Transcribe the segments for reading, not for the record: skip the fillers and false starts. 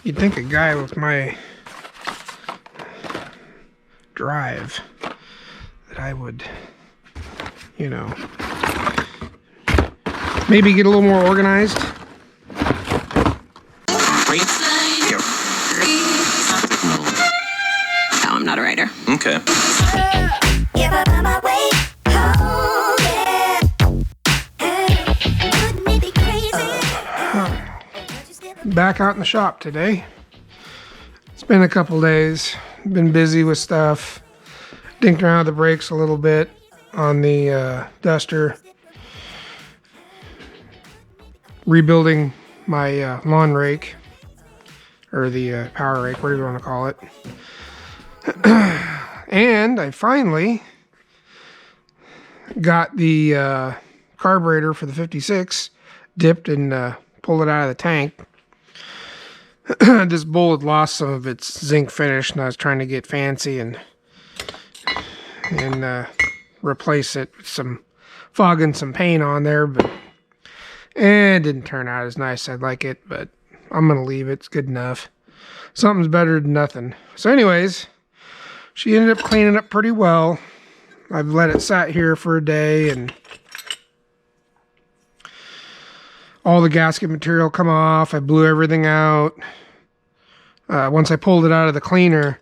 You'd think a guy with my drive that I would, you know, maybe get a little more organized. No, I'm not a writer. Okay. Back out in the shop today. It's been a couple days. Been busy with stuff. Dinked around with the brakes a little bit on the duster. Rebuilding my lawn rake, or the power rake, whatever you want to call it. And I finally got the carburetor for the 56 dipped and pulled it out of the tank. This bowl had lost some of its zinc finish, and I was trying to get fancy and replace it with some fog and some paint on there, but it didn't turn out as nice as I'd like it, but I'm gonna leave it. It's good enough. Something's better than nothing. So anyways, she ended up cleaning up pretty well. I've let it sat here for a day, and all the gasket material come off. I blew everything out. Once I pulled it out of the cleaner,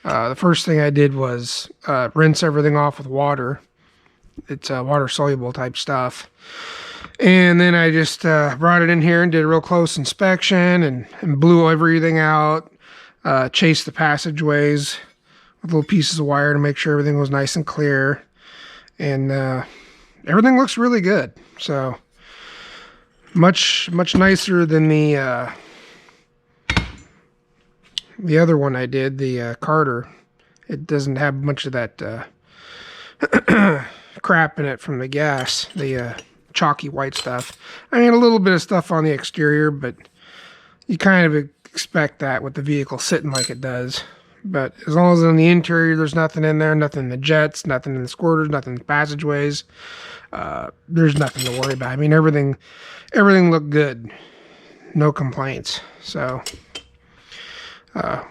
the first thing I did was rinse everything off with water. It's water soluble type stuff. And then I just brought it in here and did a real close inspection and blew everything out. Chased the passageways with little pieces of wire to make sure everything was nice and clear. And everything looks really good. So much nicer than the other one I did, the Carter. It doesn't have much of that crap in it from the gas, the chalky white stuff. I mean, a little bit of stuff on the exterior, but you kind of expect that with the vehicle sitting like it does. But as long as on the interior there's nothing in there, nothing in the jets, nothing in the squirters, nothing in the passageways, there's nothing to worry about. I mean, everything looked good. No complaints. So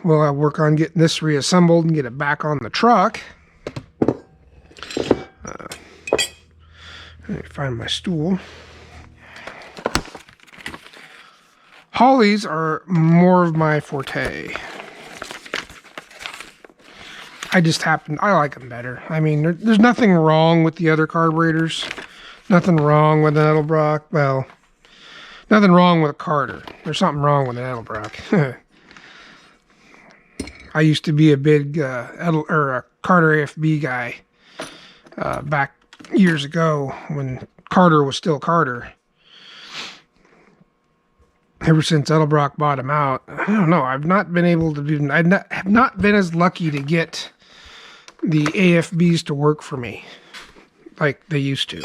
we'll work on getting this reassembled and get it back on the truck. Let me find my stool. Hollies are more of my forte. I like them better. I mean, there's nothing wrong with the other carburetors. Nothing wrong with an Edelbrock. Well, nothing wrong with a Carter. There's something wrong with an Edelbrock. I used to be a big a Carter AFB guy back years ago when Carter was still Carter. Ever since Edelbrock bought him out, I don't know. I've not been able to do. I have not been as lucky to get the AFBs to work for me like they used to.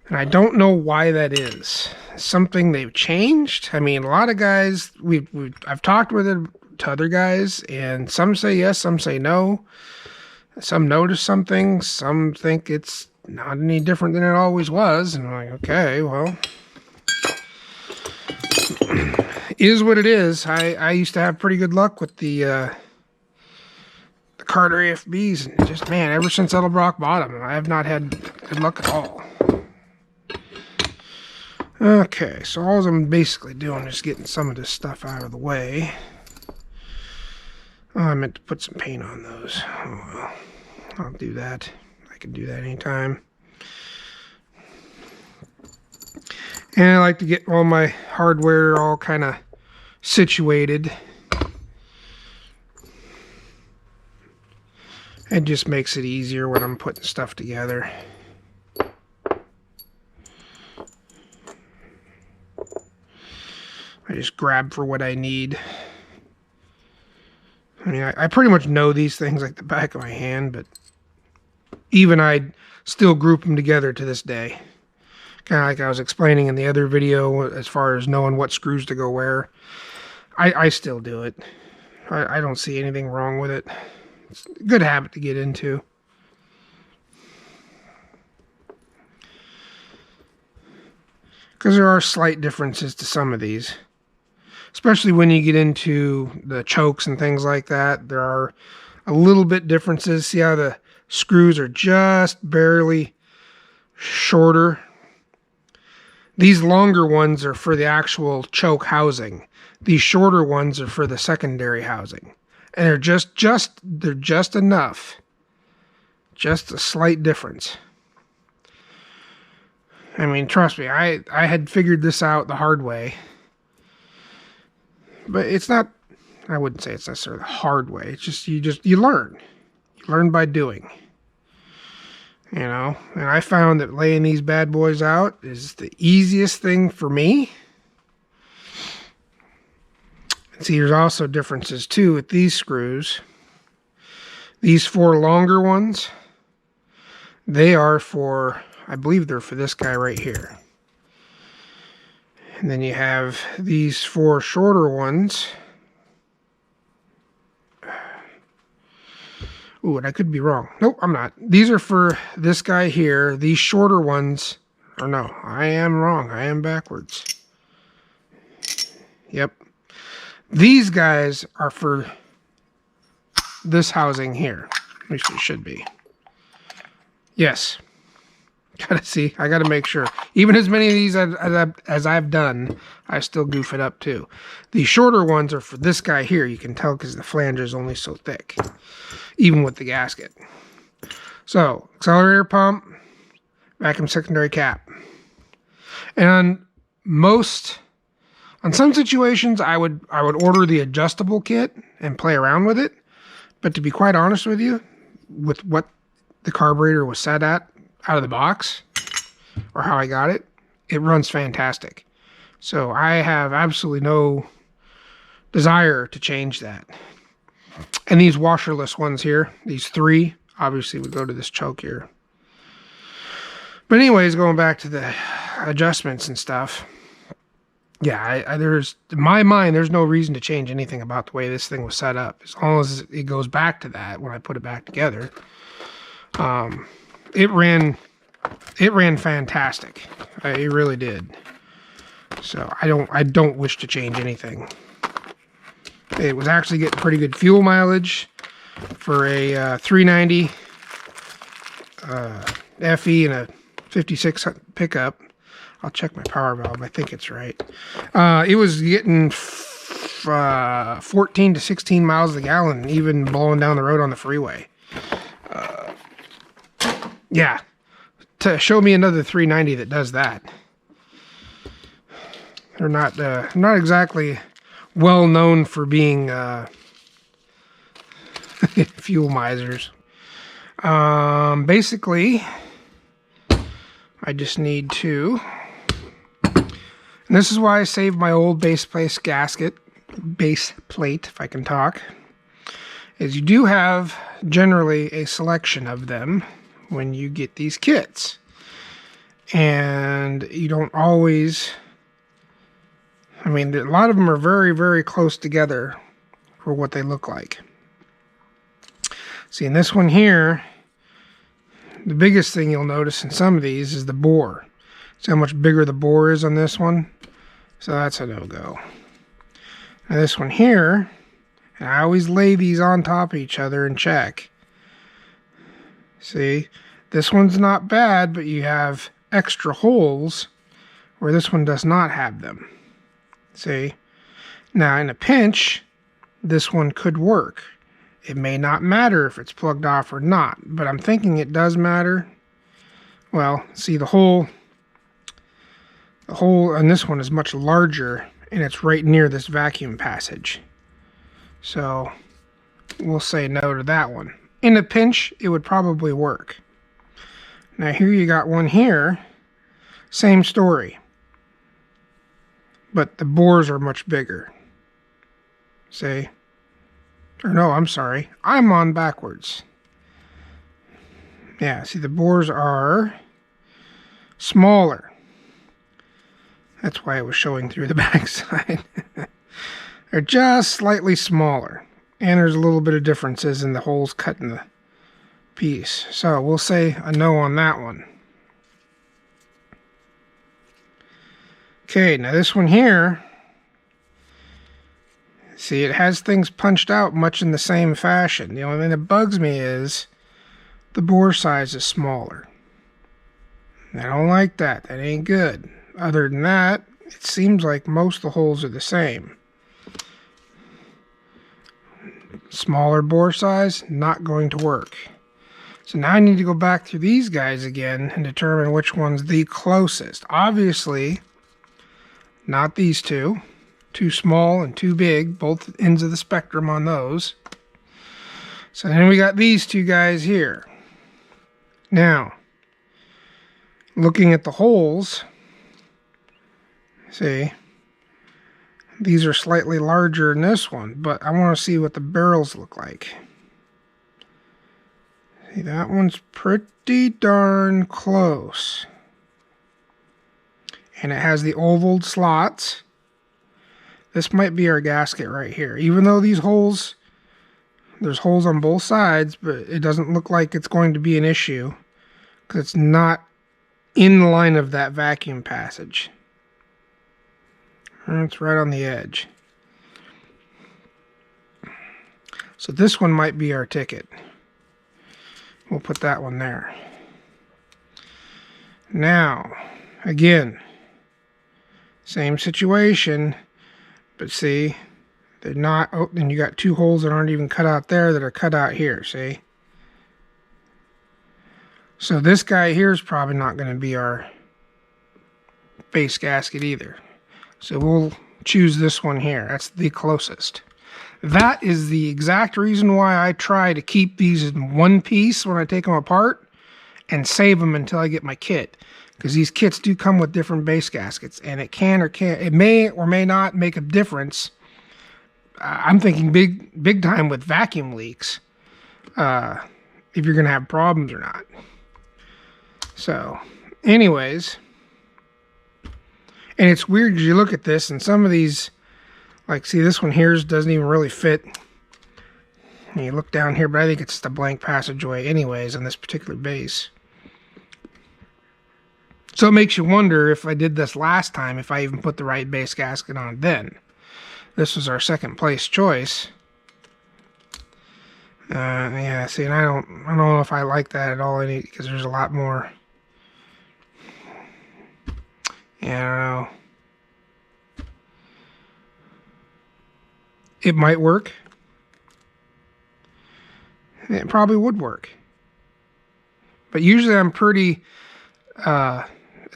And I don't know why that is. Something they've changed. I mean, a lot of guys, I've talked with it to other guys, and some say yes, some say no. Some notice something, some think it's not any different than it always was. And I'm like, okay, well, is what it is. I used to have pretty good luck with the Carter AFBs, and just, man, ever since Edelbrock bought them, I have not had good luck at all. Okay, so all I'm basically doing is getting some of this stuff out of the way. Oh, I meant to put some paint on those. Oh well, I'll do that. I can do that anytime. And I like to get all my hardware all kind of situated. It just makes it easier when I'm putting stuff together. I just grab for what I need. I mean, I pretty much know these things like the back of my hand, but even I still group them together to this day. Kind of like I was explaining in the other video as far as knowing what screws to go where. I still do it. I don't see anything wrong with it. It's a good habit to get into. because there are slight differences to some of these. Especially when you get into the chokes and things like that. There are a little bit differences. See how the screws are just barely shorter. These longer ones are for the actual choke housing. These shorter ones are for the secondary housing. And they're just enough. Just a slight difference. I mean, trust me, I had figured this out the hard way. But it's not, I wouldn't say it's necessarily the hard way. It's just, you learn. You learn by doing. You know, and I found that laying these bad boys out is the easiest thing for me. And see, there's also differences too with these screws. These 4 longer ones, they are for, I believe they're for this guy right here. And then you have these 4 shorter ones. Ooh, and I could be wrong. Nope, I'm not. These are for this guy here. These shorter ones, or no, I am wrong. I am backwards. Yep. These guys are for this housing here. At least it should be. Yes. Gotta see. I gotta make sure. Even as many of these as I've done, I still goof it up too. The shorter ones are for this guy here. You can tell because the flange is only so thick. Even with the gasket. So, accelerator pump, vacuum secondary cap. And on some situations, I would order the adjustable kit and play around with it. But to be quite honest with you, with what the carburetor was set at out of the box, or how I got it, it runs fantastic. So I have absolutely no desire to change that. And these washerless ones here, these 3, obviously would go to this choke here. But anyways, going back to the adjustments and stuff. Yeah, there's, in my mind, there's no reason to change anything about the way this thing was set up. As long as it goes back to that when I put it back together. It ran fantastic. It really did. So I don't wish to change anything. It was actually getting pretty good fuel mileage for a 390 FE and a 56 pickup. I'll check my power valve. I think it's right. It was getting 14 to 16 miles a gallon, even blowing down the road on the freeway. Yeah, to show me another 390 that does that. They're not exactly well known for being fuel misers. Basically, I just need to, and this is why I saved my old base plate, if I can talk, is you do have generally a selection of them when you get these kits. And you don't always, I mean, a lot of them are very, very close together for what they look like. See, in this one here, the biggest thing you'll notice in some of these is the bore. See how much bigger the bore is on this one? So that's a no-go. Now this one here, and I always lay these on top of each other and check. See, this one's not bad, but you have extra holes where this one does not have them. See? Now in a pinch, this one could work. It may not matter if it's plugged off or not, but I'm thinking it does matter. Well, see, the hole on this one is much larger, and it's right near this vacuum passage. So we'll say no to that one. In a pinch, it would probably work. Now here you got one here, same story, but the bores are much bigger. See? Or no, I'm sorry, I'm on backwards. Yeah, see, the bores are smaller. That's why it was showing through the backside. They're just slightly smaller. And there's a little bit of differences in the holes cut in the piece. So we'll say a no on that one. Okay, now this one here, see, it has things punched out much in the same fashion. The only thing that bugs me is the bore size is smaller. I don't like that. That ain't good. Other than that, it seems like most of the holes are the same. Smaller bore size, not going to work. So now I need to go back through these guys again and determine which one's the closest. Obviously, not these two. Too small and too big, both ends of the spectrum on those. So then we got these two guys here. Now, looking at the holes, see, these are slightly larger than this one, but I want to see what the barrels look like. See, that one's pretty darn close. And it has the ovaled slots. This might be our gasket right here. Even though these holes, there's holes on both sides, but it doesn't look like it's going to be an issue because it's not in the line of that vacuum passage. And it's right on the edge. So this one might be our ticket. We'll put that one there. Now, again, same situation, but see, they're not, oh, and you got two holes that aren't even cut out there that are cut out here, see? So this guy here is probably not going to be our base gasket either. So we'll choose this one here. That's the closest. That is the exact reason why I try to keep these in one piece when I take them apart and save them until I get my kit. Because these kits do come with different base gaskets, and it can or can't, it may or may not make a difference. I'm thinking big time with vacuum leaks, if you're going to have problems or not. So, anyways, and it's weird because you look at this, and some of these, like, see, this one here doesn't even really fit. And you look down here, but I think it's the blank passageway anyways on this particular base. So it makes you wonder if I did this last time, if I even put the right base gasket on it then. This was our second place choice. Yeah, see, and I don't know if I like that at all, because there's a lot more. Yeah, I don't know. It might work. It probably would work. But usually I'm pretty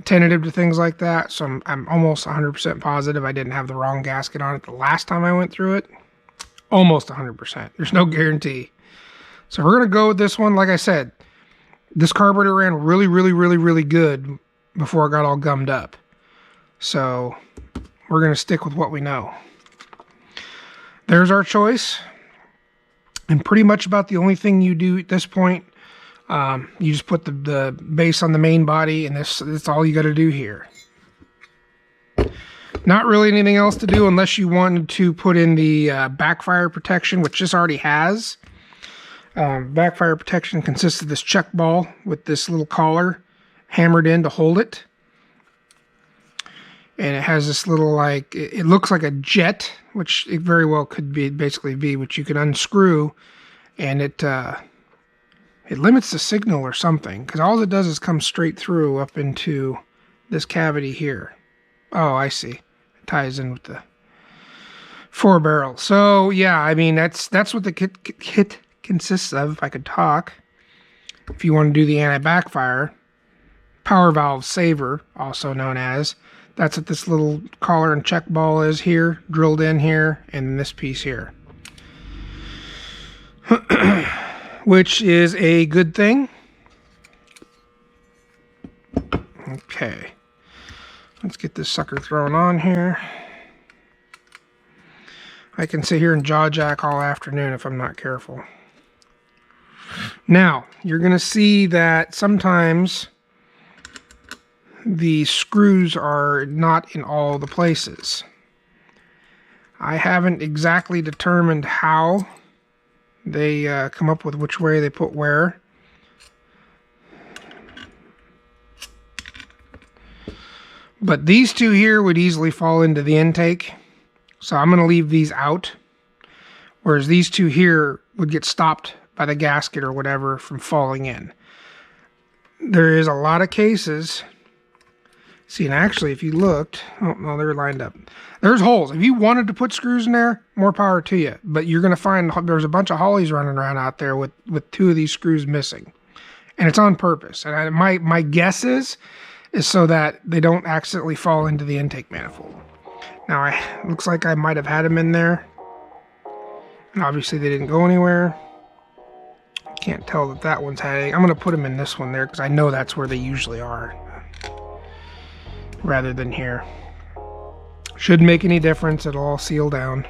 tentative to things like that, so I'm almost 100% positive I didn't have the wrong gasket on it the last time I went through it. Almost 100%. There's no guarantee. So we're going to go with this one. Like I said, this carburetor ran really good before it got all gummed up. So we're going to stick with what we know. There's our choice. And pretty much about the only thing you do at this point, you just put the base on the main body, and that's all you got to do here. Not really anything else to do unless you wanted to put in the backfire protection, which this already has. Backfire protection consists of this check ball with this little collar hammered in to hold it. And it has this little, like, it looks like a jet, which it very well could be, basically be, which you can unscrew, and it limits the signal or something, because all it does is come straight through up into this cavity here. Oh, I see. It ties in with the 4 barrels. So yeah, I mean, that's what the kit consists of, if I could talk. If you want to do the anti-backfire, power valve saver, also known as, that's what this little collar and check ball is here, drilled in here, and this piece here. Which is a good thing. Okay. Let's get this sucker thrown on here. I can sit here and jaw jack all afternoon if I'm not careful. Now, you're going to see that sometimes the screws are not in all the places. I haven't exactly determined how they come up with which way they put where. But these two here would easily fall into the intake. So I'm going to leave these out. Whereas these two here would get stopped by the gasket or whatever from falling in. There is a lot of cases. See, and actually, if you looked, oh no, they're lined up. There's holes. If you wanted to put screws in there, more power to you. But you're going to find there's a bunch of Holleys running around out there with two of these screws missing. And it's on purpose. And my guess is so that they don't accidentally fall into the intake manifold. Now, looks like I might have had them in there. And obviously, they didn't go anywhere. Can't tell that one's had any. I'm going to put them in this one there because I know that's where they usually are. Rather than here. Shouldn't make any difference. It'll all seal down.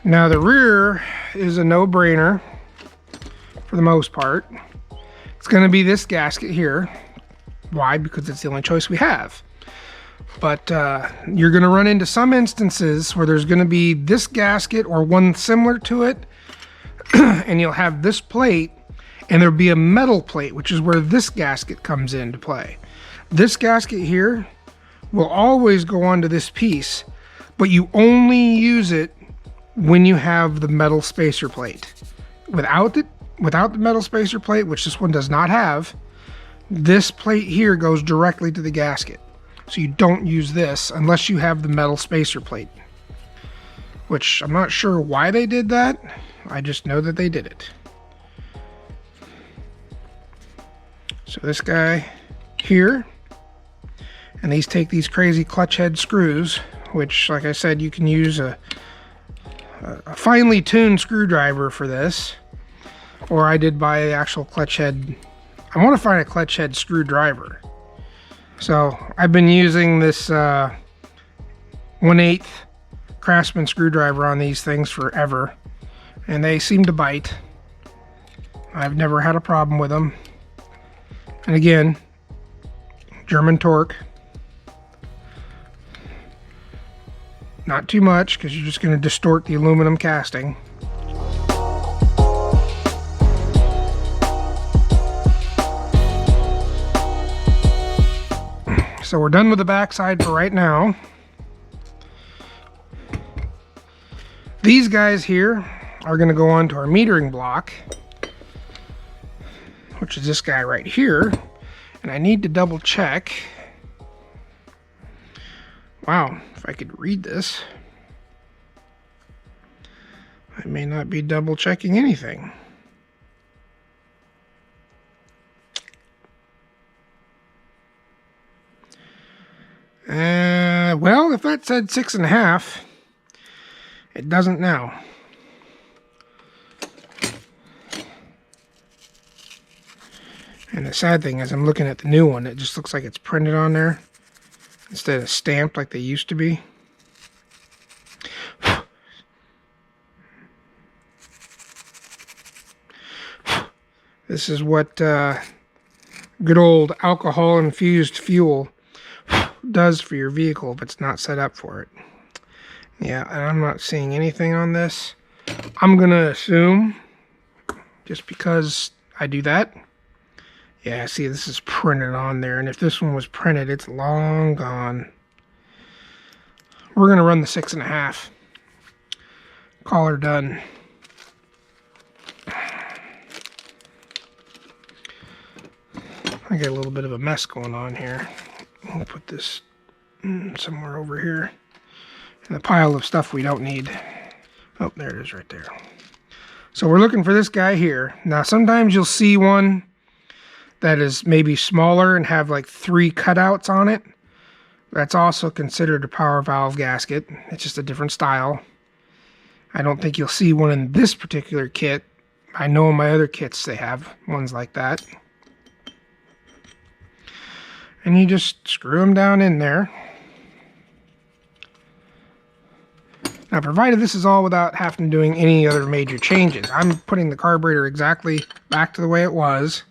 Now the rear is a no-brainer for the most part. It's going to be this gasket here. Why? Because it's the only choice we have. But you're going to run into some instances where there's going to be this gasket or one similar to it, and you'll have this plate, and there'll be a metal plate, which is where this gasket comes into play. This gasket here will always go onto this piece, but you only use it when you have the metal spacer plate. Without the metal spacer plate, which this one does not have, this plate here goes directly to the gasket. So you don't use this unless you have the metal spacer plate. Which I'm not sure why they did that. I just know that they did it. So this guy here, and these take these crazy clutch head screws, which, like I said, you can use a finely tuned screwdriver for this, or I did buy the actual clutch head. I want to find a clutch head screwdriver. So I've been using this 1/8 Craftsman screwdriver on these things forever, and they seem to bite. I've never had a problem with them. And again, German torque. Not too much, because you're just going to distort the aluminum casting. So we're done with the backside for right now. These guys here are going to go onto our metering block, which is this guy right here. And I need to double check. Wow, if I could read this, I may not be double checking anything. Well, if that said 6.5, it doesn't now. And the sad thing is, I'm looking at the new one, it just looks like it's printed on there instead of stamped like they used to be. This is what good old alcohol-infused fuel does for your vehicle if it's not set up for it. Yeah, and I'm not seeing anything on this. I'm gonna assume, just because I do that. Yeah, see, this is printed on there, and if this one was printed, it's long gone. We're gonna run the 6.5. Call her done. I got a little bit of a mess going on here. I'll put this somewhere over here in the pile of stuff we don't need. Oh, there it is right there. So we're looking for this guy here. Now, sometimes you'll see one that is maybe smaller and have like 3 cutouts on it. That's also considered a power valve gasket. It's just a different style. I don't think you'll see one in this particular kit. I know in my other kits they have ones like that. And you just screw them down in there. Now, provided this is all without having to doing any other major changes. I'm putting the carburetor exactly back to the way it was.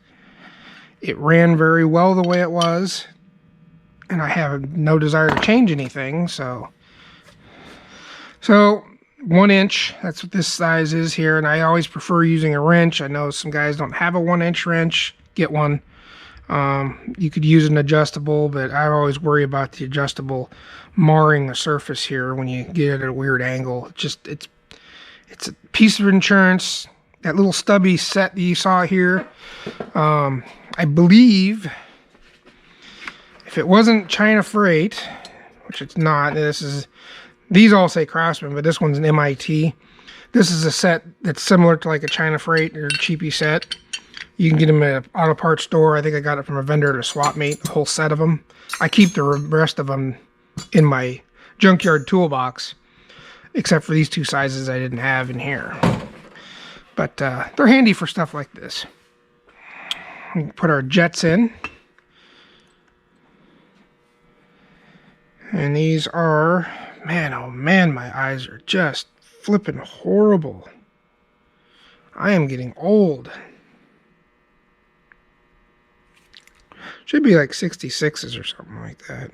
It ran very well the way it was, and I have no desire to change anything, so 1 inch, that's what this size is here, and I always prefer using a wrench. I know some guys don't have a 1-inch wrench. Get one. You could use an adjustable, but I always worry about the adjustable marring the surface here when you get it at a weird angle. It's a piece of insurance. That little stubby set that you saw here, I believe, if it wasn't China freight, which it's not, these all say Craftsman, but this one's an MIT. This is a set that's similar to like a China freight or cheapy set. You can get them at an auto parts store. I think I got it from a vendor at a swap meet, a whole set of them. I keep the rest of them in my junkyard toolbox, except for these 2 sizes I didn't have in here. But they're handy for stuff like this. We can put our jets in. And these are, man, oh man, my eyes are just flipping horrible. I am getting old. Should be like 66s or something like that.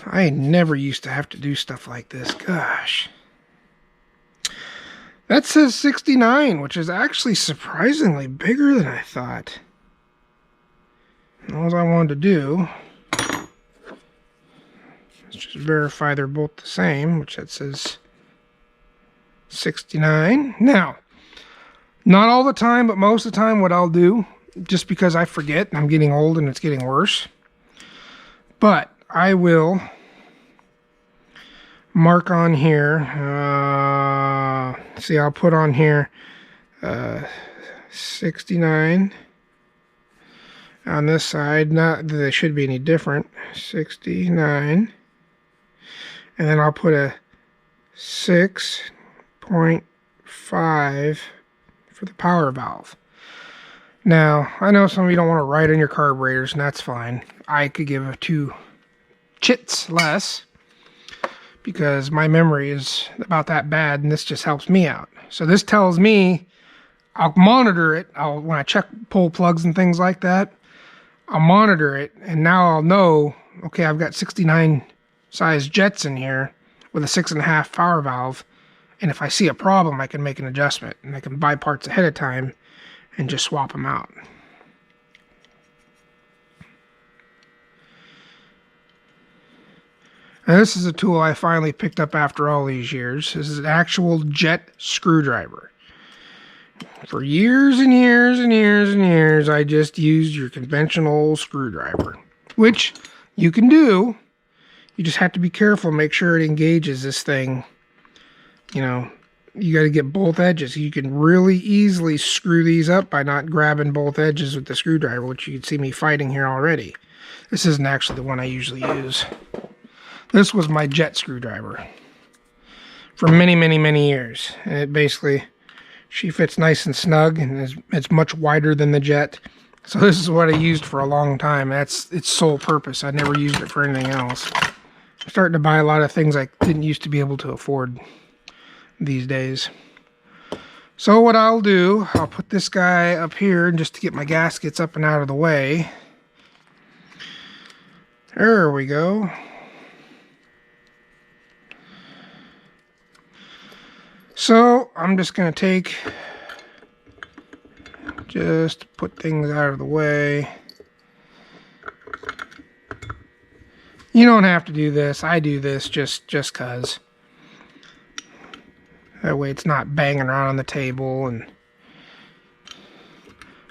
I never used to have to do stuff like this. Gosh. That says 69, which is actually surprisingly bigger than I thought. All I wanted to do is just verify they're both the same, which that says 69. Now, not all the time, but most of the time what I'll do, just because I forget, I'm getting old and it's getting worse, but I will mark on here, see, I'll put on here 69 on this side, not that they should be any different, 69, and then I'll put a 6.5 for the power valve. Now, I know some of you don't want to write on your carburetors, and that's fine. I could give 2 chits less because my memory is about that bad, and this just helps me out. So this tells me, I'll monitor it. When I check pull plugs and things like that, I'll monitor it, and now I'll know, okay, I've got 69 size jets in here with a 6.5 power valve. And if I see a problem, I can make an adjustment, and I can buy parts ahead of time and just swap them out. And this is a tool I finally picked up after all these years. This is an actual jet screwdriver. For years and years and years and years, I just used your conventional screwdriver, which you can do. You just have to be careful, make sure it engages this thing. You know, you got to get both edges. You can really easily screw these up by not grabbing both edges with the screwdriver, which you can see me fighting here already. This isn't actually the one I usually use. This was my jet screwdriver for many, many, many years. And it basically, she fits nice and snug, and it's much wider than the jet. So this is what I used for a long time. That's its sole purpose. I never used it for anything else. I'm starting to buy a lot of things I didn't used to be able to afford these days. So what I'll do, I'll put this guy up here just to get my gaskets up and out of the way. There we go. So I'm just going to just put things out of the way. You don't have to do this. I do this just cause. That way it's not banging around on the table, and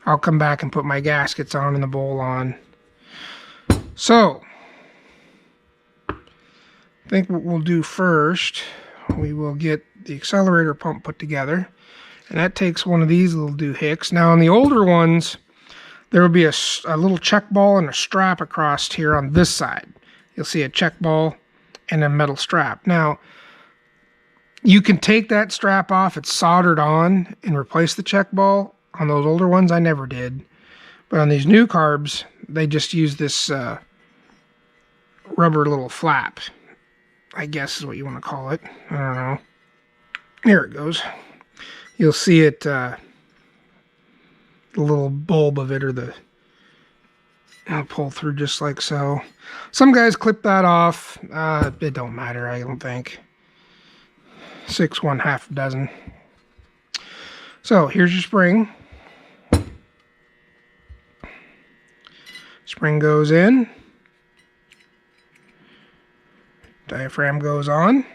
I'll come back and put my gaskets on and the bowl on. So, I think what we'll do first, we will get the accelerator pump put together, and that takes one of these little doohicks. Now on the older ones, there will be a little check ball and a strap across here on this side. You'll see a check ball and a metal strap. Now, you can take that strap off, it's soldered on, and replace the check ball. On those older ones, I never did. But on these new carbs, they just use this rubber little flap, I guess is what you want to call it. I don't know. There it goes. You'll see it, the little bulb of it, or the, I'll pull through just like so. Some guys clip that off. It don't matter, I don't think. 6 1/2 dozen. So here's your spring. Spring goes in. Diaphragm goes on.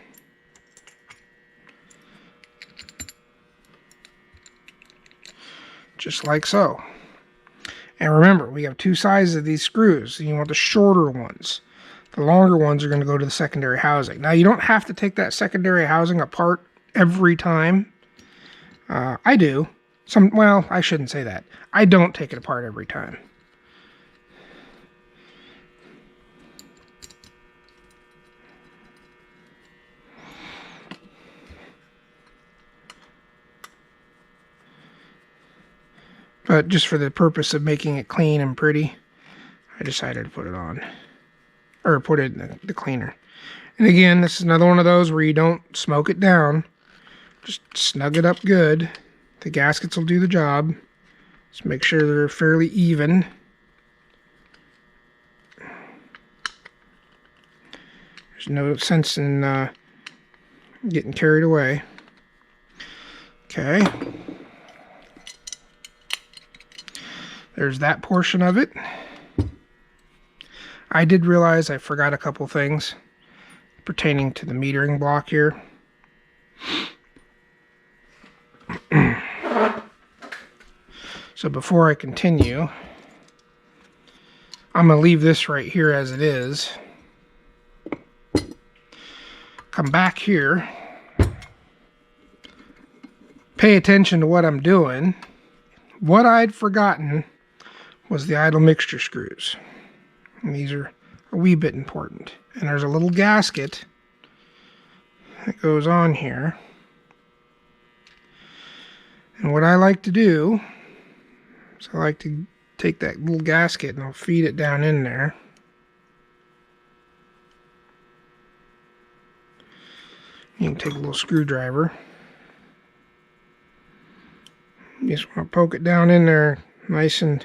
Just like so. And remember, we have 2 sizes of these screws. You want the shorter ones. The longer ones are going to go to the secondary housing. Now, you don't have to take that secondary housing apart every time. I do. Well, I shouldn't say that. I don't take it apart every time. But just for the purpose of making it clean and pretty, I decided to put it on. Or put it in the cleaner. And again, this is another one of those where you don't smoke it down. Just snug it up good. The gaskets will do the job. Just make sure they're fairly even. There's no sense in getting carried away. Okay. There's that portion of it. I did realize I forgot a couple things pertaining to the metering block here. So before I continue, I'm going to leave this right here as it is. Come back here. Pay attention to what I'm doing. What I'd forgotten was the idle mixture screws. And these are a wee bit important. And there's a little gasket that goes on here. And what I like to do is I like to take that little gasket and I'll feed it down in there. You can take a little screwdriver. You just want to poke it down in there nice and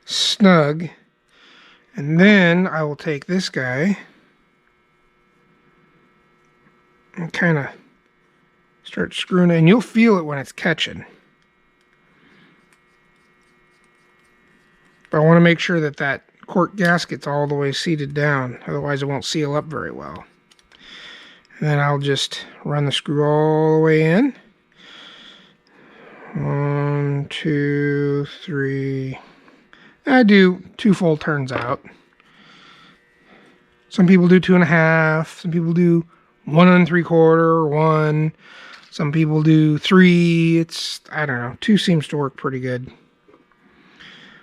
snug. And then I will take this guy and kind of start screwing it. And you'll feel it when it's catching. But I want to make sure that that cork gasket's all the way seated down. Otherwise it won't seal up very well. And then I'll just run the screw all the way in. 1, 2, 3. I do 2 full turns out. Some people do 2.5. Some people do 1 3/4, 1. Some people do 3. It's, I don't know. 2 seems to work pretty good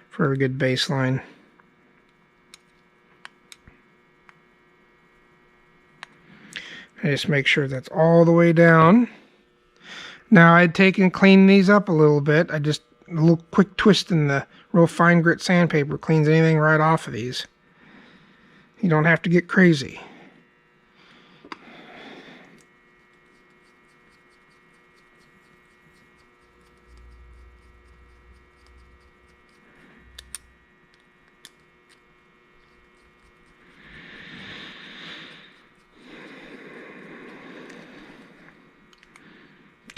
for a good baseline. I just make sure that's all the way down. Now I'd take and clean these up a little bit. A little quick twist in the real fine grit sandpaper cleans anything right off of these. You don't have to get crazy.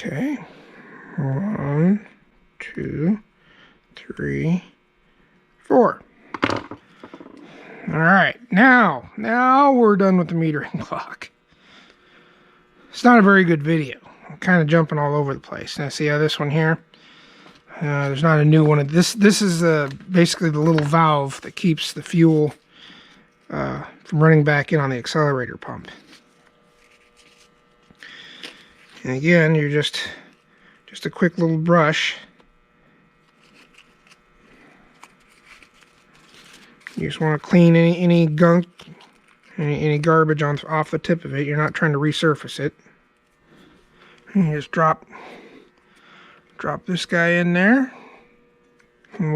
Okay, 1, 2, 3, 4. All right, now we're done with the metering block. It's not a very good video. I'm kind of jumping all over the place. Now see how this one here? There's not a new one. This is basically the little valve that keeps the fuel from running back in on the accelerator pump. And again, you're just a quick little brush. You just want to clean any gunk, any garbage off the tip of it. You're not trying to resurface it. And you just drop this guy in there. And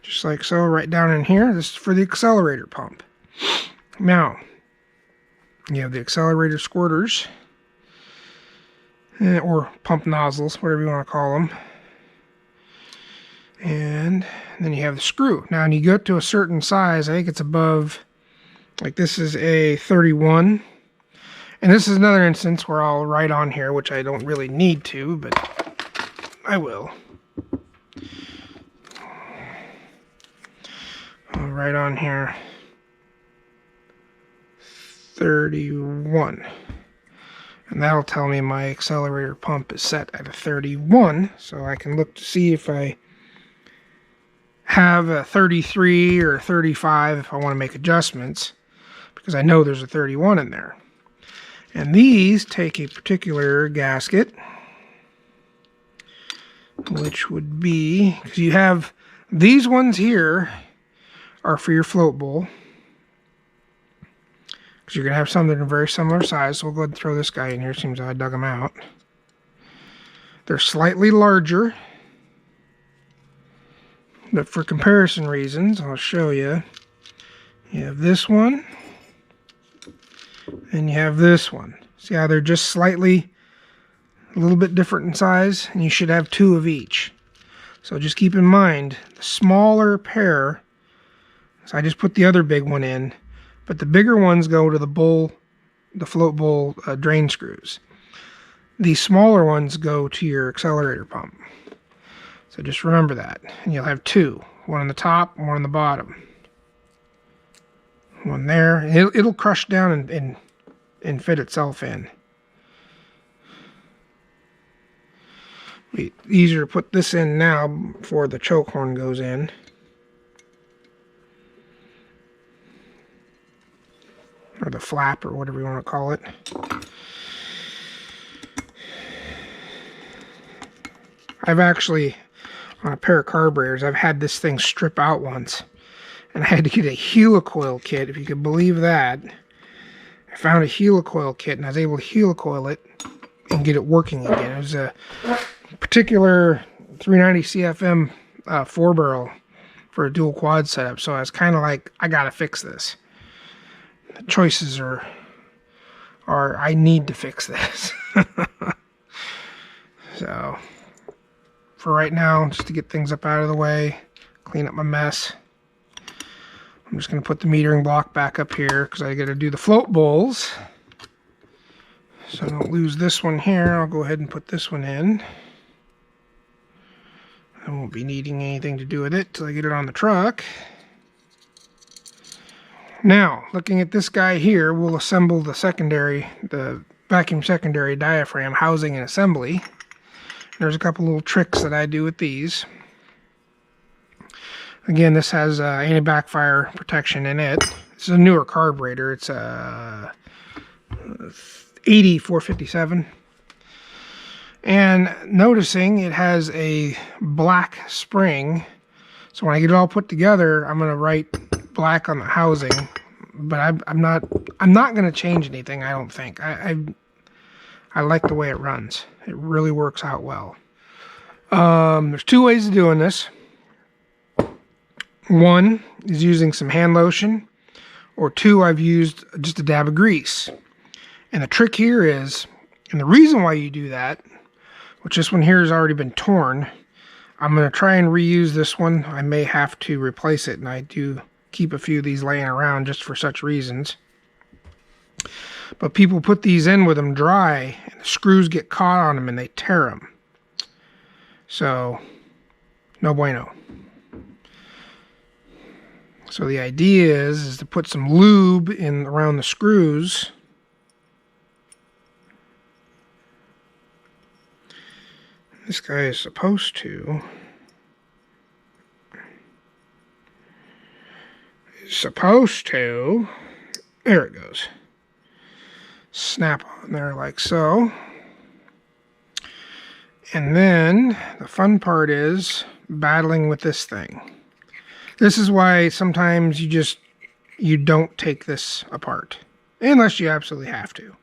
just just like so, right down in here. This is for the accelerator pump. Now, you have the accelerator squirters, or pump nozzles, whatever you want to call them. And then you have the screw. Now, when you get to a certain size, I think it's above, like this is a 31. And this is another instance where I'll write on here, which I don't really need to, but I will. I'll write on here 31. And that'll tell me my accelerator pump is set at a 31, so I can look to see if I have a 33 or a 35 if I want to make adjustments, because I know there's a 31 in there. And these take a particular gasket, which would be, because you have these ones here are for your float bowl, because you're going to have some that are very similar size. So we'll go ahead and throw this guy in here. Seems I dug them out. They're slightly larger, but for comparison reasons, I'll show you. You have this one, and you have this one. See how they're just slightly, a little bit different in size, and you should have two of each. So just keep in mind, the smaller pair, so I just put the other big one in, but the bigger ones go to the bowl, the float bowl drain screws. These smaller ones go to your accelerator pump. So just remember that. And you'll have two, one on the top, one on the bottom. One there. It'll crush down and fit itself in. Easier to put this in now before the choke horn goes in. Or the flap, or whatever you want to call it. I've actually, on a pair of carburetors, I've had this thing strip out once. And I had to get a helicoil kit, if you could believe that. I found a helicoil kit, and I was able to helicoil it and get it working again. It was a particular 390 CFM 4-barrel for a dual quad setup. So I was kind of like, I gotta fix this. The choices are I need to fix this. So for right now, just to get things up out of the way, clean up my mess, I'm just going to put the metering block back up here because I got to do the float bowls. So I don't lose this one here. I'll go ahead and put this one in. I won't be needing anything to do with it till I get it on the truck. Now, looking at this guy here, we'll assemble the vacuum secondary diaphragm housing and assembly. There's a couple little tricks that I do with these. Again, this has anti-backfire protection in it. This is a newer carburetor. It's a 8457. And noticing it has a black spring. So when I get it all put together, I'm going to write black on the housing. But I'm not going to change anything, I don't think. I like the way it runs. It really works out well. There's two ways of doing this. One is using some hand lotion, or two, I've used just a dab of grease. And the trick here is, and the reason why you do that, which this one here has already been torn, I'm going to try and reuse this one. I may have to replace it, and I do keep a few of these laying around just for such reasons. But people put these in with them dry, and the screws get caught on them and they tear them. So, no bueno. So the idea is to put some lube in around the screws. This guy is supposed to there it goes, snap on there like so. And then the fun part is battling with this thing. This is why sometimes you don't take this apart unless you absolutely have to.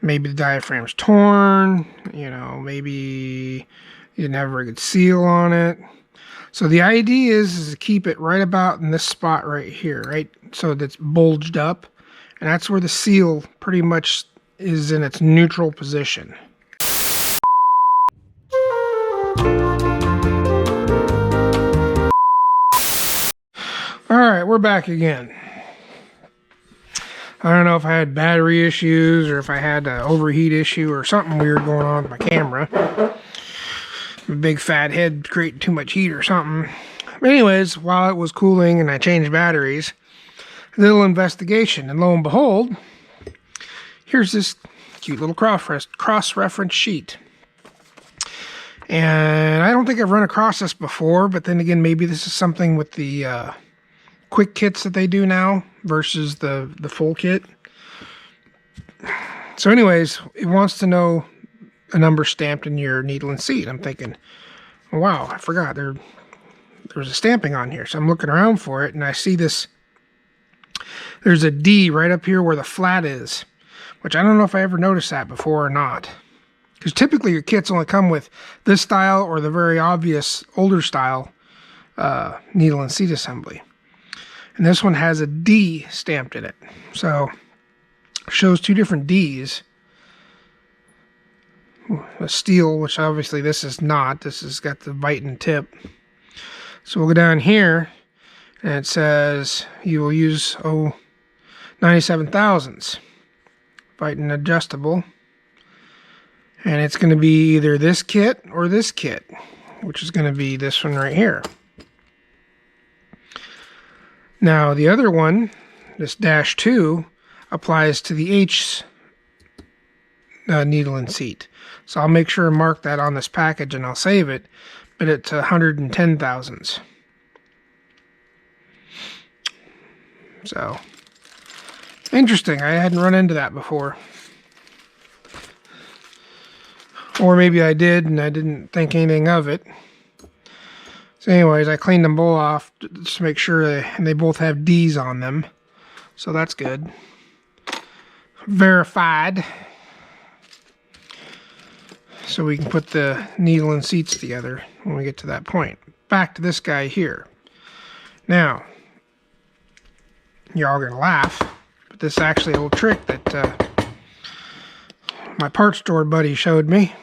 Maybe the diaphragm's torn, maybe you didn't have a very good seal on it. So the idea is to keep it right about in this spot right here, right? So that's bulged up. And that's where the seal pretty much is in its neutral position. Alright, we're back again. I don't know if I had battery issues or if I had an overheat issue or something weird going on with my camera. My big fat head creating too much heat or something. But anyways, while it was cooling and I changed batteries, a little investigation, and lo and behold, here's this cute little cross-reference sheet. And I don't think I've run across this before, but then again, maybe this is something with the quick kits that they do now versus the full kit. So anyways, it wants to know a number stamped in your needle and seat. I'm thinking, wow, I forgot there was a stamping on here. So I'm looking around for it, and I see this. There's a D right up here where the flat is, which I don't know if I ever noticed that before or not. Because typically your kits only come with this style or the very obvious older style needle and seat assembly. And this one has a D stamped in it. So it shows two different Ds. A steel, which obviously this is not. This has got the Viton tip. So we'll go down here, and it says you will use 97 thousandths. Viton adjustable. And it's going to be either this kit or this kit, which is going to be this one right here. Now the other one, this -2, applies to the H needle and seat. So I'll make sure and mark that on this package and I'll save it, but it's 110 thousandths. So, interesting. I hadn't run into that before. Or maybe I did and I didn't think anything of it. So anyways, I cleaned them both off just to make sure and they both have D's on them. So that's good. Verified. So we can put the needle and seats together when we get to that point. Back to this guy here. Now, you're all gonna laugh, but this is actually a little trick that my parts store buddy showed me.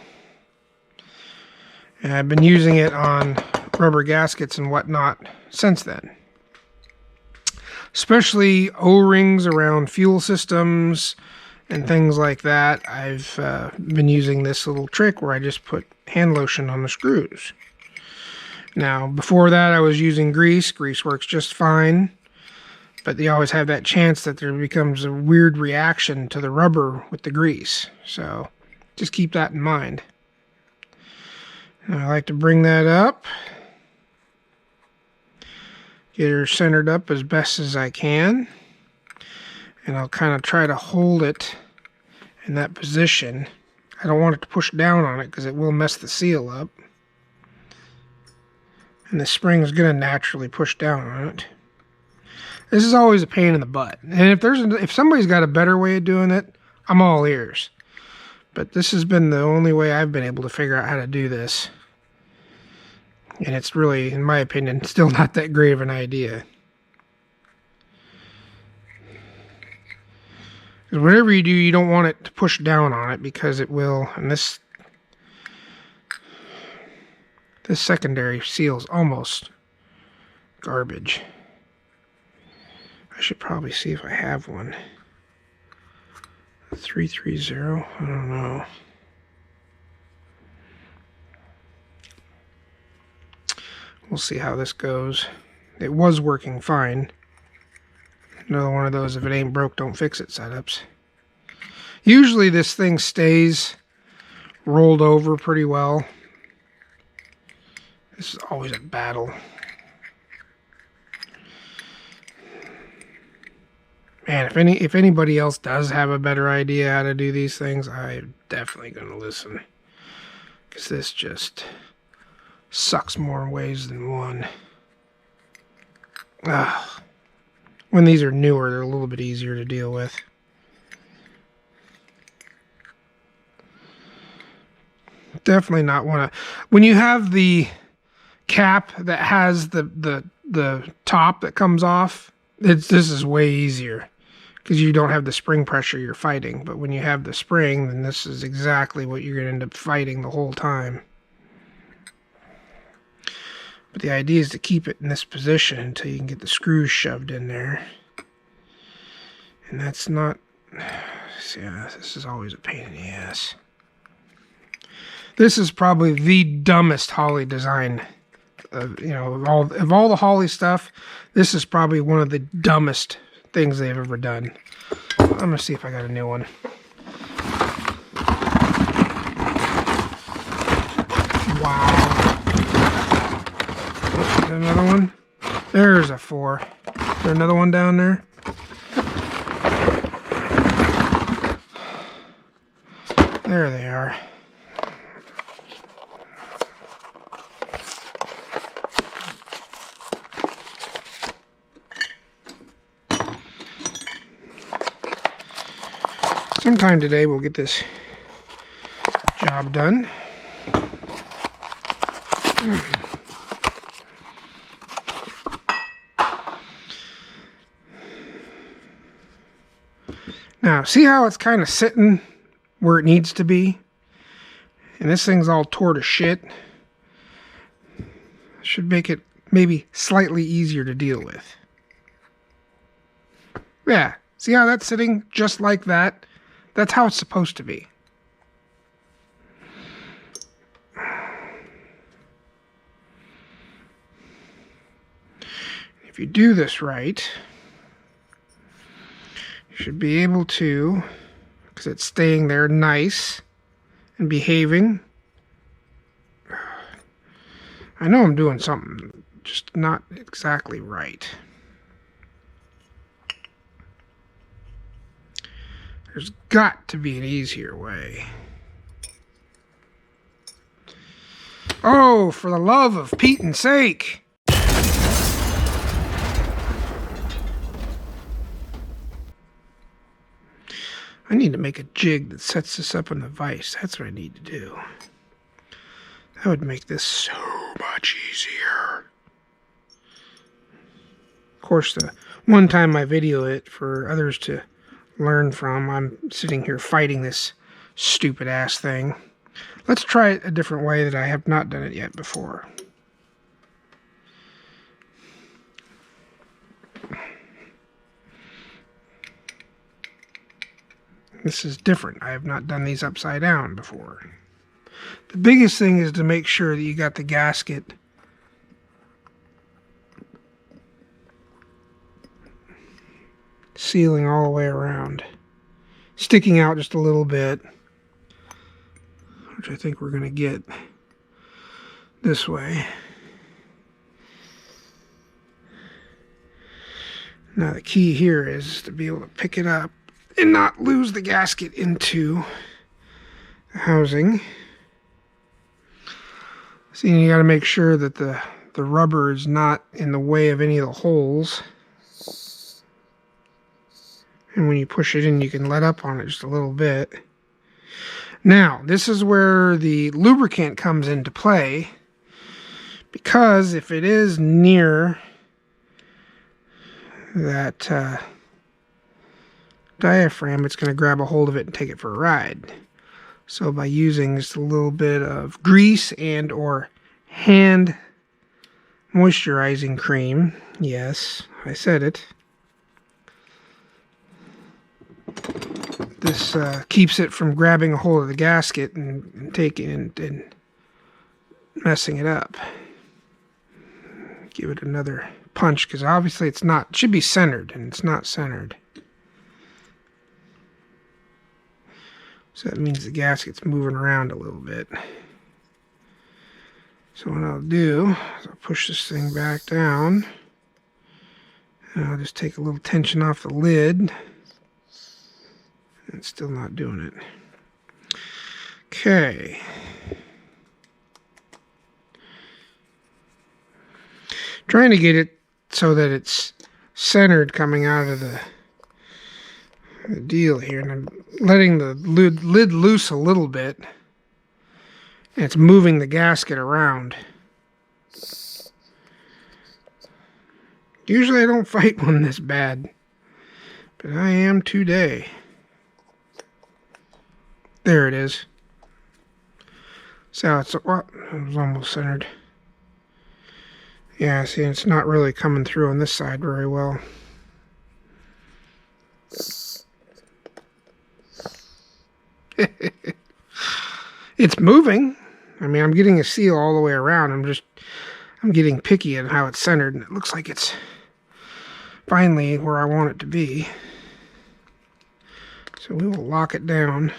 And I've been using it on rubber gaskets and whatnot since then. Especially O-rings around fuel systems and things like that. I've been using this little trick where I just put hand lotion on the screws. Now, before that I was using grease. Grease works just fine. But you always have that chance that there becomes a weird reaction to the rubber with the grease. So, just keep that in mind. And I like to bring that up. Get her centered up as best as I can. And I'll kind of try to hold it in that position. I don't want it to push down on it because it will mess the seal up. And the spring is going to naturally push down on it. This is always a pain in the butt. And if somebody's got a better way of doing it, I'm all ears. But this has been the only way I've been able to figure out how to do this. And it's really, in my opinion, still not that great of an idea. Because whatever you do, you don't want it to push down on it because it will. And this secondary seal is almost garbage. I should probably see if I have one. 330, I don't know. We'll see how this goes. It was working fine. Another one of those, if it ain't broke, don't fix it setups. Usually this thing stays rolled over pretty well. This is always a battle. Man, if anybody else does have a better idea how to do these things, I'm definitely going to listen. Because this just sucks more ways than one. When these are newer, they're a little bit easier to deal with. Definitely not want to... When you have the cap that has the top that comes off, this is way easier because you don't have the spring pressure you're fighting. But when you have the spring, then this is exactly what you're going to end up fighting the whole time. But the idea is to keep it in this position until you can get the screws shoved in there. And that's not... Yeah, this is always a pain in the ass. This is probably the dumbest Holley design. You know, of all the Holley stuff, this is probably one of the dumbest things they've ever done. I'm going to see if I got a new one. Wow. Another one. There's a 4. Is there another one down there? There they are. Sometime today we'll get this job done. Now, see how it's kind of sitting where it needs to be? And this thing's all tore to shit. Should make it maybe slightly easier to deal with. Yeah, see how that's sitting just like that? That's how it's supposed to be. If you do this right, you should be able to, because it's staying there nice and behaving. I know I'm doing something just not exactly right. There's got to be an easier way. Oh, for the love of Pete and sake! I need to make a jig that sets this up in the vise. That's what I need to do. That would make this so much easier. Of course, the one time I video it for others to learn from, I'm sitting here fighting this stupid ass thing. Let's try it a different way that I have not done it yet before. This is different. I have not done these upside down before. The biggest thing is to make sure that you got the gasket sealing all the way around. Sticking out just a little bit, which I think we're going to get this way. Now the key here is to be able to pick it up and not lose the gasket into the housing. See, you got to make sure that the rubber is not in the way of any of the holes. And when you push it in, you can let up on it just a little bit. Now, this is where the lubricant comes into play, because if it is near that diaphragm, it's going to grab a hold of it and take it for a ride. So by using just a little bit of grease and or hand moisturizing cream, yes, I said it, this keeps it from grabbing a hold of the gasket and taking it and messing it up. Give it another punch, because obviously it's not, it should be centered, and it's not centered. So that means the gasket's moving around a little bit. So what I'll do is I'll push this thing back down, and I'll just take a little tension off the lid. It's still not doing it. Okay. Trying to get it so that it's centered coming out of the deal here, and I'm letting the lid loose a little bit, and it's moving the gasket around. Usually I don't fight one this bad, but I am today. There it is. So it's, well, it was almost centered. Yeah, see, it's not really coming through on this side very well. It's moving. I mean, I'm getting a seal all the way around. I'm getting picky at how it's centered, and it looks like it's finally where I want it to be. So we will lock it down.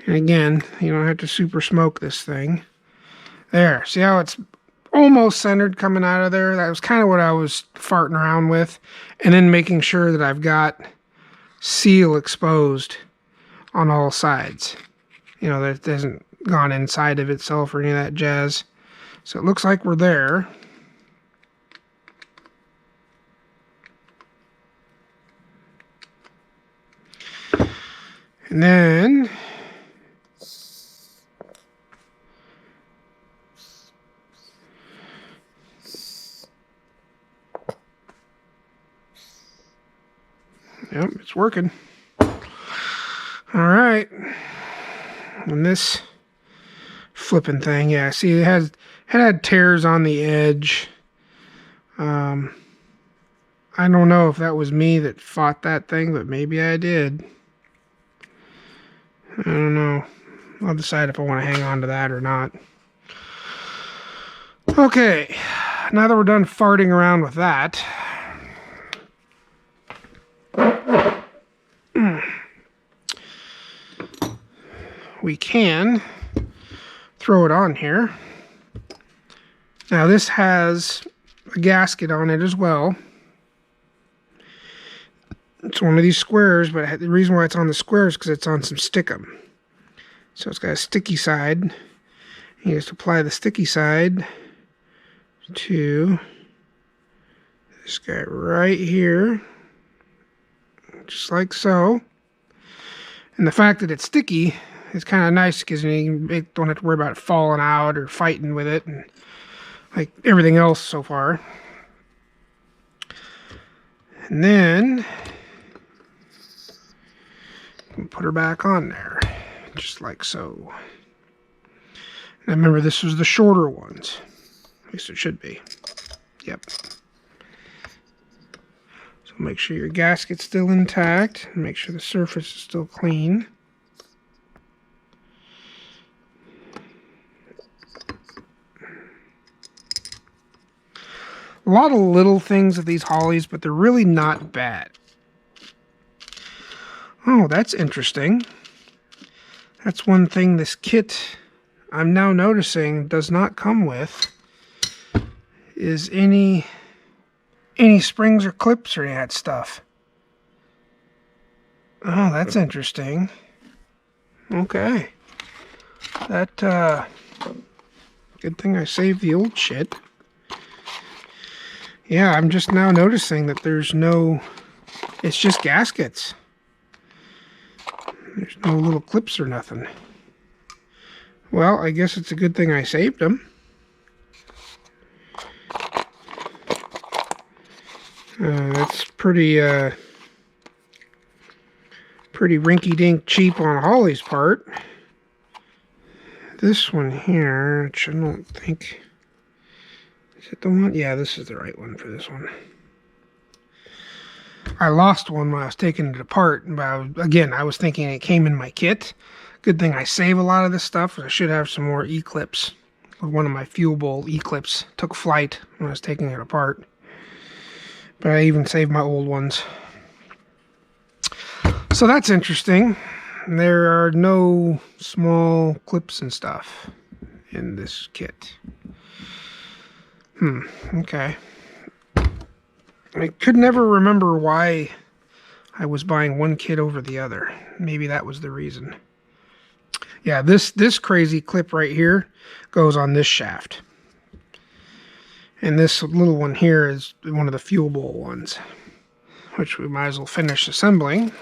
And again, you don't have to super smoke this thing. There, see how it's almost centered coming out of there? That was kind of what I was farting around with. And then making sure that I've got seal exposed on all sides. You know, that it hasn't gone inside of itself or any of that jazz. So it looks like we're there. And then yep, it's working. All right. And this flipping thing, yeah, see, it had tears on the edge. I don't know if that was me that fought that thing, but maybe I did. I don't know. I'll decide if I want to hang on to that or not. Okay, now that we're done farting around with that, we can throw it on here. Now this has a gasket on it as well. It's one of these squares, but the reason why it's on the square is because it's on some stickum. So it's got a sticky side. You just apply the sticky side to this guy right here, just like so. And the fact that it's sticky is kind of nice because you don't have to worry about it falling out or fighting with it, and like everything else so far. And then put her back on there, just like so. And remember, this was the shorter ones. At least it should be. Yep. So make sure your gasket's still intact, and make sure the surface is still clean. A lot of little things of these Holleys, but they're really not bad. Oh, that's interesting. That's one thing this kit, I'm now noticing, does not come with, is any springs or clips or any of that stuff. Oh, that's interesting. Okay. That, good thing I saved the old shit. Yeah, I'm just now noticing that there's no, it's just gaskets. There's no little clips or nothing. Well, I guess it's a good thing I saved them. That's pretty rinky-dink cheap on Holley's part. This one here, which I don't think... Is it the one? Yeah, this is the right one for this one. I lost one when I was taking it apart. But again, I was thinking it came in my kit. Good thing I save a lot of this stuff. I should have some more E-clips. One of my fuel bowl E-clips took flight when I was taking it apart. But I even saved my old ones. So that's interesting. There are no small clips and stuff in this kit. Okay. I could never remember why I was buying one kit over the other. Maybe that was the reason. Yeah, this crazy clip right here goes on this shaft. And this little one here is one of the fuel bowl ones, which we might as well finish assembling.